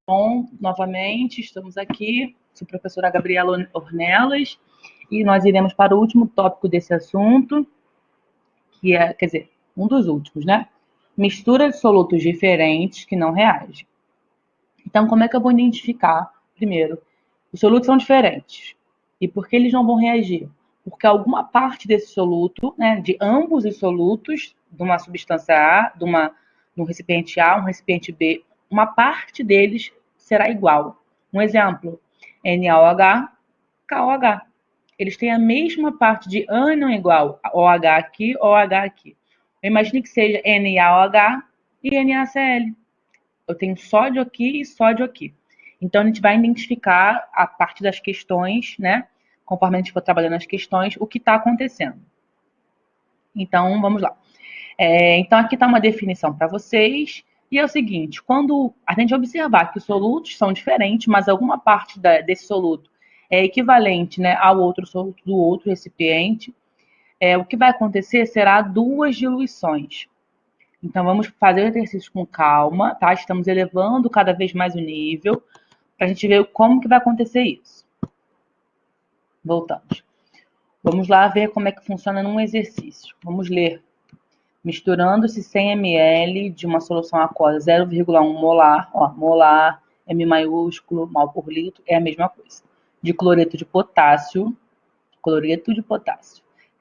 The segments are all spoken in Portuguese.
Bom, novamente, estamos aqui, sou a professora Gabriela Ornelas, e nós iremos para o último tópico desse assunto, que é, quer dizer, um dos últimos, né? Mistura de solutos diferentes que não reagem. Então, como é que eu vou identificar, primeiro, os solutos são diferentes, e por que eles não vão reagir? Porque alguma parte desse soluto, né, de ambos os solutos, de uma substância A, de um recipiente A, um recipiente B, uma parte deles será igual. Um exemplo, NaOH, KOH. Eles têm a mesma parte de ânion igual, OH aqui, OH aqui. Imagine que seja NaOH e NaCl. Eu tenho sódio aqui e sódio aqui. Então, a gente vai identificar a partir das questões, né? Conforme a gente for trabalhando as questões, o que está acontecendo. Então, vamos lá. Então, aqui está uma definição para vocês. E é o seguinte, quando a gente observar que os solutos são diferentes, mas alguma parte desse soluto é equivalente, né, ao outro soluto do outro recipiente, o que vai acontecer será duas diluições. Então, vamos fazer o exercício com calma, tá? Estamos elevando cada vez mais o nível, para a gente ver como que vai acontecer isso. Voltamos. Vamos lá ver como é que funciona num exercício. Vamos ler. Misturando-se 100 ml de uma solução aquosa 0,1 molar, ó, molar, M maiúsculo, mol por litro, é a mesma coisa. De cloreto de potássio,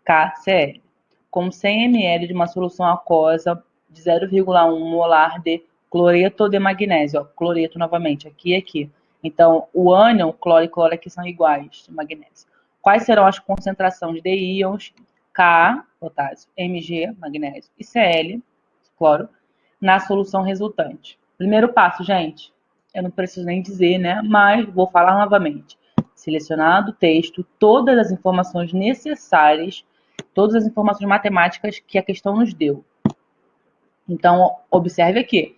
KCl, com 100 ml de uma solução aquosa de 0,1 molar de cloreto de magnésio, ó, cloreto novamente, aqui e aqui. Então, o ânion, cloro e cloro aqui são iguais, de magnésio. Quais serão as concentrações de íons K, potássio, Mg, magnésio, e Cl, cloro, na solução resultante? Primeiro passo, gente, eu não preciso nem dizer, né? Mas vou falar novamente. Selecionado o texto, todas as informações necessárias, todas as informações matemáticas que a questão nos deu. Então, observe aqui.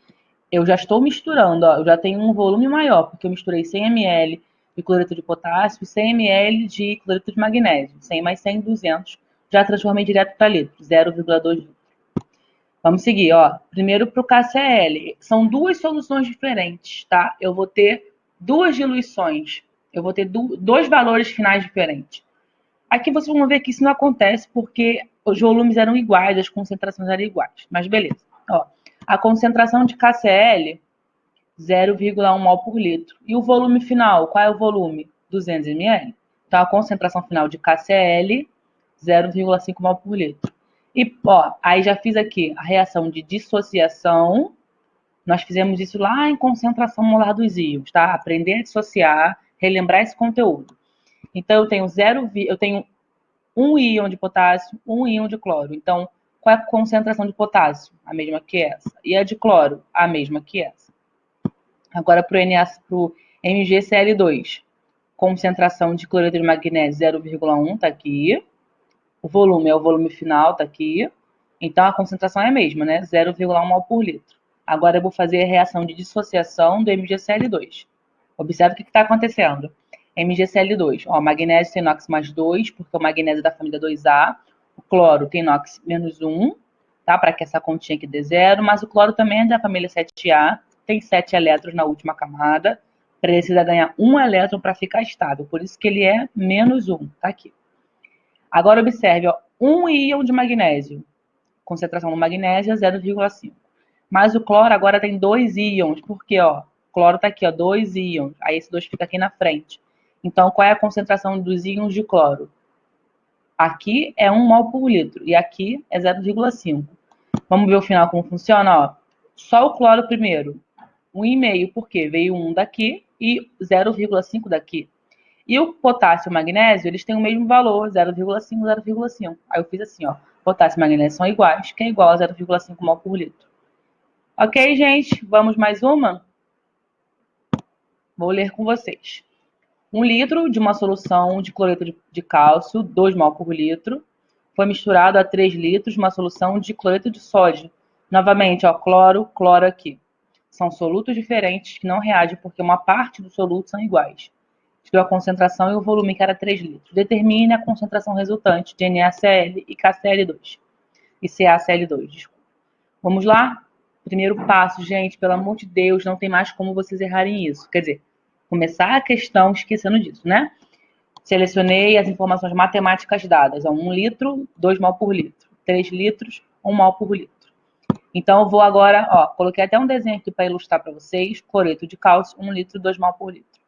Eu já estou misturando, ó, eu já tenho um volume maior, porque eu misturei 100 ml de cloreto de potássio e 100 ml de cloreto de magnésio. 100 mais 100, 200. Já transformei direto para litro, 0,2 litro. Vamos seguir, ó. Primeiro para o KCl. São duas soluções diferentes, tá? Eu vou ter duas diluições. Eu vou ter dois valores finais diferentes. Aqui vocês vão ver que isso não acontece porque os volumes eram iguais, as concentrações eram iguais. Mas beleza. Ó, a concentração de KCl, 0,1 mol por litro. E o volume final, qual é o volume? 200 ml. Então, a concentração final de KCl, 0,5 mol por litro. E, ó, aí já fiz aqui a reação de dissociação. Nós fizemos isso lá em concentração molar dos íons, tá? Aprender a dissociar, relembrar esse conteúdo. Então, eu tenho um íon de potássio, um íon de cloro. Então, qual é a concentração de potássio? A mesma que essa. E a de cloro? A mesma que essa. Agora, para o MgCl2, concentração de cloreto de magnésio 0,1, está aqui. O volume é o volume final, está aqui. Então, a concentração é a mesma, né? 0,1 mol por litro. Agora, eu vou fazer a reação de dissociação do MgCl2. Observe o que está acontecendo. MgCl2, ó, magnésio tem NOx mais 2, porque o magnésio é da família 2A. O cloro tem NOx menos 1, tá? Para que essa continha aqui dê zero. Mas o cloro também é da família 7A, tem 7 elétrons na última camada. Precisa ganhar 1 elétron para ficar estável. Por isso que ele é menos 1, tá aqui. Agora observe, ó, 1 íon de magnésio. Concentração do magnésio é 0,5. Mas o cloro agora tem 2 íons. Por quê? Ó, o cloro está aqui, ó, 2 íons. Aí esse 2 fica aqui na frente. Então, qual é a concentração dos íons de cloro? Aqui é 1 mol por litro e aqui é 0,5. Vamos ver o final como funciona, ó. Só o cloro primeiro. 1,5, porque veio 1 daqui e 0,5 daqui. E o potássio e o magnésio, eles têm o mesmo valor, 0,5, 0,5. Aí eu fiz assim, ó. Potássio e magnésio são iguais, que é igual a 0,5 mol por litro. Ok, gente? Vamos mais uma? Vou ler com vocês. 1 litro de uma solução de cloreto de cálcio, 2 mol por litro, foi misturado a 3 litros de uma solução de cloreto de sódio. Novamente, ó, cloro, cloro aqui. São solutos diferentes que não reagem porque uma parte do soluto são iguais. Deu a concentração e o volume, que era 3 litros. Determine a concentração resultante de NaCl e KCl2. E CaCl2, desculpa. Vamos lá? Primeiro passo, gente, pelo amor de Deus, não tem mais como vocês errarem isso. Quer dizer, começar a questão esquecendo disso, né? Selecionei as informações matemáticas dadas. 1 litro, 2 mol por litro. 3 litros, 1 mol por litro. Então, eu vou agora, ó, coloquei até um desenho aqui para ilustrar para vocês. Cloreto de cálcio, 1 litro, 2 mol por litro.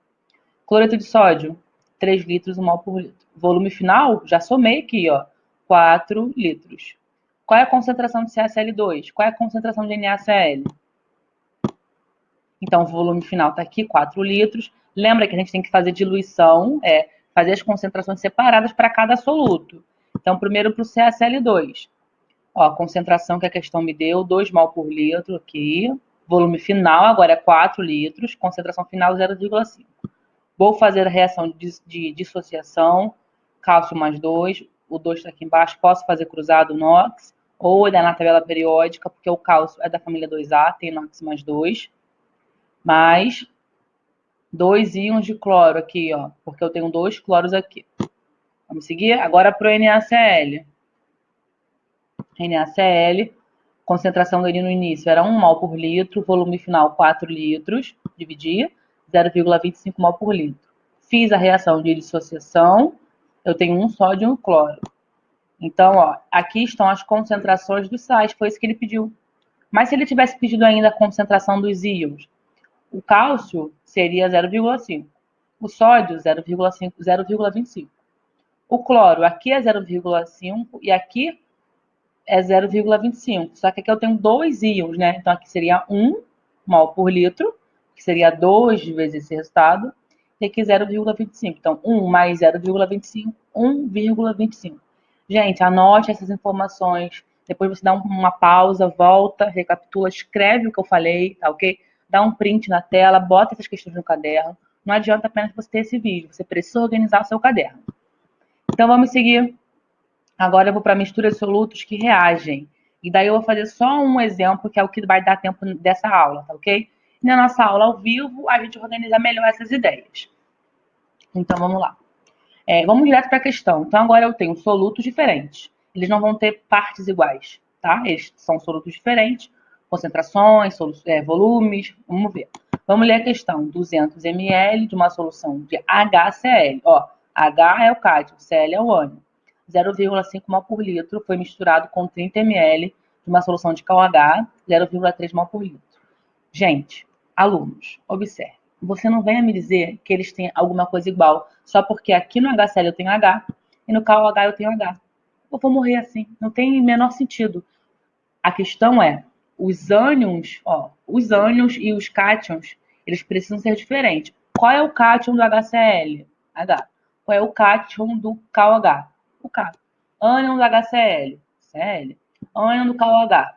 Cloreto de sódio, 3 litros, 1 mol por litro. Volume final, já somei aqui, ó, 4 litros. Qual é a concentração de CaCl2? Qual é a concentração de NaCl? Então, o volume final está aqui, 4 litros. Lembra que a gente tem que fazer diluição, fazer as concentrações separadas para cada soluto. Então, primeiro para o CaCl2. Ó, a concentração que a questão me deu, 2 mol por litro aqui. Volume final agora é 4 litros. Concentração final 0,5. Vou fazer a reação de dissociação. Cálcio mais 2. O 2 está aqui embaixo. Posso fazer cruzado NOx. Ou é na tabela periódica, porque o cálcio é da família 2A, tem NOx mais 2. Mais 2 íons de cloro aqui, ó. Porque eu tenho 2 cloros aqui. Vamos seguir? Agora para o NaCl. NaCl, concentração dele no início era 1 mol por litro, volume final 4 litros, dividir, 0,25 mol por litro. Fiz a reação de dissociação, eu tenho um sódio e um cloro. Então, ó, aqui estão as concentrações dos sais, foi isso que ele pediu. Mas se ele tivesse pedido ainda a concentração dos íons, o cálcio seria 0,5, o sódio 0,5, 0,25. O cloro aqui é 0,5 e aqui é 0,25. Só que aqui eu tenho 2 íons, né? Então aqui seria 1 mol por litro, que seria 2 vezes esse resultado, e aqui 0,25. Então 1 mais 0,25, 1,25. Gente, anote essas informações. Depois você dá uma pausa, volta, recapitula, escreve o que eu falei, tá ok? Dá um print na tela, bota essas questões no caderno. Não adianta apenas você ter esse vídeo, você precisa organizar o seu caderno. Então vamos seguir. Agora eu vou para misturas de solutos que reagem. E daí eu vou fazer só um exemplo, que é o que vai dar tempo dessa aula, tá ok? E na nossa aula ao vivo, a gente organiza melhor essas ideias. Então vamos lá. Vamos direto para a questão. Então agora eu tenho solutos diferentes. Eles não vão ter partes iguais, tá? Eles são solutos diferentes, concentrações, volumes. Vamos ver. Vamos ler a questão. 200 ml de uma solução de HCl. Ó, H é o cádmio, Cl é o ânion. 0,5 mol por litro foi misturado com 30 ml de uma solução de KOH, 0,3 mol por litro. Gente, alunos, observe. Você não venha me dizer que eles têm alguma coisa igual, só porque aqui no HCl eu tenho H e no KOH eu tenho H. Eu vou morrer assim, não tem menor sentido. A questão é, os ânions e os cátions, eles precisam ser diferentes. Qual é o cátion do HCl? H. Qual é o cátion do KOH? O K. Ânion do HCl? Cl. Ânion do KOH?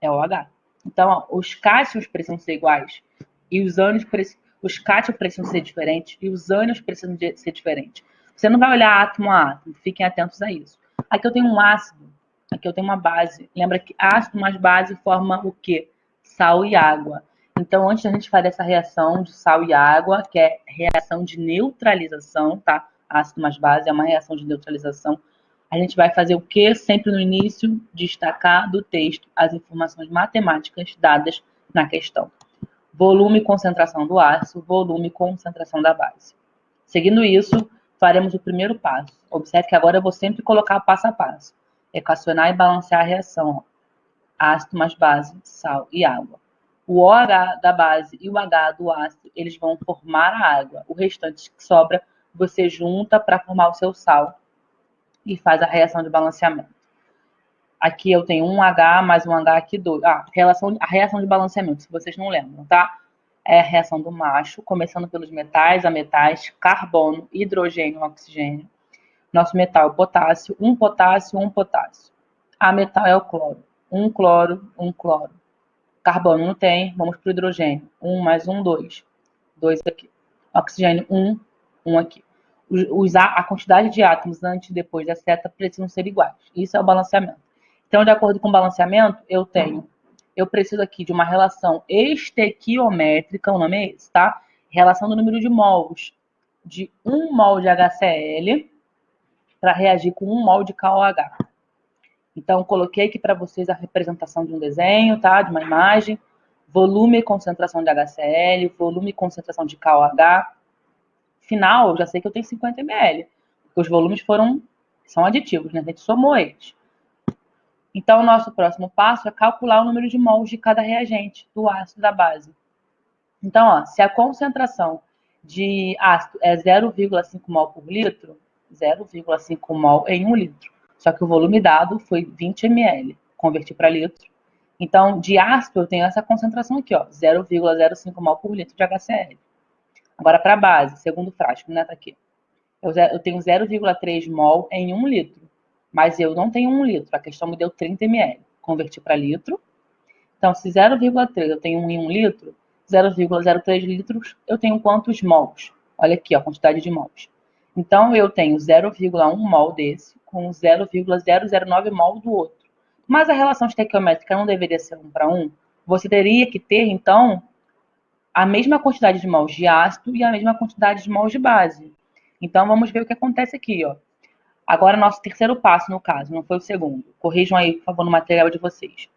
É o H. Então, ó, os cátions precisam ser iguais e os cátions precisam ser diferentes e os ânions precisam ser diferentes. Você não vai olhar átomo a átomo, fiquem atentos a isso. Aqui eu tenho um ácido, aqui eu tenho uma base. Lembra que ácido mais base forma o quê? Sal e água. Então, antes da gente fazer essa reação de sal e água, que é reação de neutralização, tá? Ácido mais base é uma reação de neutralização. A gente vai fazer o quê? Sempre no início, destacar do texto as informações matemáticas dadas na questão. Volume e concentração do ácido, volume e concentração da base. Seguindo isso, faremos o primeiro passo. Observe que agora eu vou sempre colocar passo a passo. Equacionar e balancear a reação. Ácido mais base, sal e água. O OH da base e o H do ácido, eles vão formar a água. O restante que sobra, você junta para formar o seu sal e faz a reação de balanceamento. Aqui eu tenho um H mais um H aqui, 2. A reação de balanceamento, se vocês não lembram, tá? É a reação do macho, começando pelos metais, ametais, carbono, hidrogênio, oxigênio. Nosso metal é o potássio, um potássio, um potássio. A metal é o cloro, um cloro, um cloro. Carbono não tem, vamos para o hidrogênio. 1 mais 1, 2. 2 aqui. Oxigênio, 1, 1 aqui. A quantidade de átomos antes e depois da seta precisam ser iguais. Isso é o balanceamento. Então, de acordo com o balanceamento, eu preciso aqui de uma relação estequiométrica, o nome é esse, tá? Relação do número de mols de 1 mol de HCl para reagir com 1 mol de KOH. Então, coloquei aqui para vocês a representação de um desenho, tá? De uma imagem. volume e concentração de HCl, volume e concentração de KOH. Final, eu já sei que eu tenho 50 ml, porque os volumes são aditivos, né? A gente somou eles. Então, o nosso próximo passo é calcular o número de mols de cada reagente, do ácido e da base. Então, ó, se a concentração de ácido é 0,5 mol por litro, 0,5 mol em 1 litro. Só que o volume dado foi 20 ml, converti para litro. Então, de ácido, eu tenho essa concentração aqui, ó, 0,05 mol por litro de HCl. Agora, para a base, segundo frasco, né, tá aqui. Eu tenho 0,3 mol em 1 litro, mas eu não tenho 1 litro, a questão me deu 30 ml. Converti para litro. Então, se 0,3 eu tenho em 1 litro, 0,03 litros eu tenho quantos mols? Olha aqui, ó, a quantidade de mols. Então, eu tenho 0,1 mol desse com 0,009 mol do outro. Mas a relação estequiométrica não deveria ser 1 para 1? Você teria que ter, então, a mesma quantidade de mols de ácido e a mesma quantidade de mols de base. Então, vamos ver o que acontece aqui, ó. Agora, nosso terceiro passo, no caso, não foi o segundo. Corrijam aí, por favor, no material de vocês.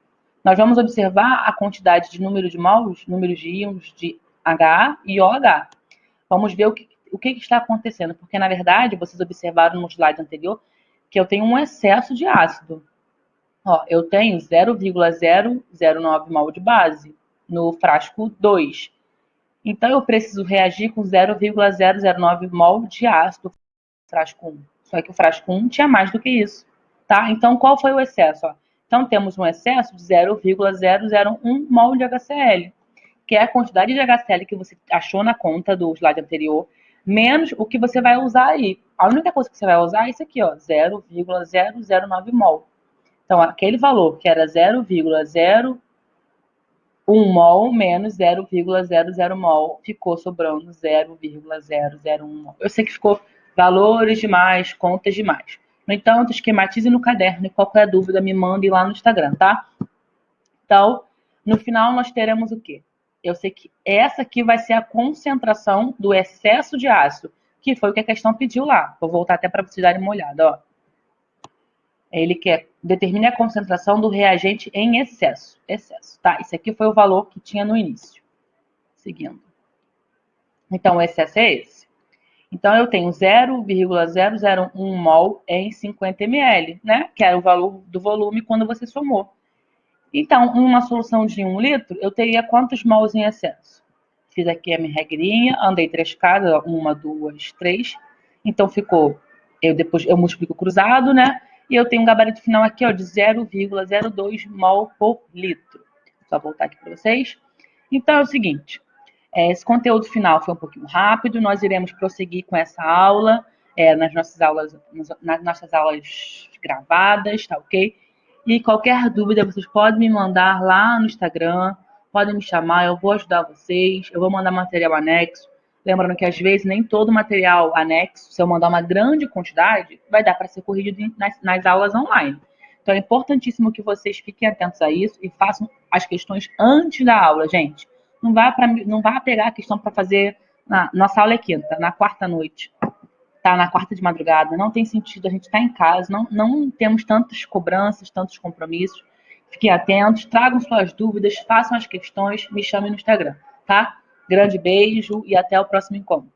Nós vamos observar a quantidade de número de mols, números de íons de HA e OH. Vamos ver o que está acontecendo, porque, na verdade, vocês observaram no slide anterior que eu tenho um excesso de ácido. Ó, eu tenho 0,009 mol de base no frasco 2. Então, eu preciso reagir com 0,009 mol de ácido no frasco 1. Só que o frasco 1 tinha mais do que isso, tá? Então, qual foi o excesso? Ó? Então, temos um excesso de 0,001 mol de HCl, que é a quantidade de HCl que você achou na conta do slide anterior, menos o que você vai usar aí. A única coisa que você vai usar é isso aqui, ó, 0,009 mol. Então, aquele valor que era 0,01 mol menos 0,00 mol, ficou sobrando 0,001 mol. Eu sei que ficou valores demais, contas demais. No entanto, esquematize no caderno e qualquer dúvida me mande lá no Instagram, tá? Então, no final nós teremos o quê? Eu sei que essa aqui vai ser a concentração do excesso de ácido, que foi o que a questão pediu lá. Vou voltar até para vocês darem uma olhada, ó. Ele quer determinar a concentração do reagente em excesso. Tá? Isso aqui foi o valor que tinha no início. Seguindo. Então, o excesso é esse. Então, eu tenho 0,001 mol em 50 ml, né? Que era o valor do volume quando você somou. Então, uma solução de 1 litro, eu teria quantos mols em excesso? Fiz aqui a minha regrinha, andei 3 casas, 1, 2, 3. Então, ficou, depois eu multiplico cruzado, né? E eu tenho um gabarito final aqui, ó, de 0,02 mol por litro. Só voltar aqui para vocês. Então, é o seguinte, esse conteúdo final foi um pouquinho rápido, nós iremos prosseguir com essa aula, nas nossas aulas gravadas, tá ok? E qualquer dúvida, vocês podem me mandar lá no Instagram, podem me chamar, eu vou ajudar vocês, eu vou mandar material anexo. Lembrando que às vezes nem todo material anexo, se eu mandar uma grande quantidade, vai dar para ser corrigido nas aulas online. Então é importantíssimo que vocês fiquem atentos a isso e façam as questões antes da aula, gente. Não vá pegar a questão para fazer. Nossa aula é quinta, na quarta noite. Tá na quarta de madrugada, não tem sentido, a gente estar em casa, não temos tantas cobranças, tantos compromissos. Fiquem atentos, tragam suas dúvidas, façam as questões, me chamem no Instagram, tá? Grande beijo e até o próximo encontro.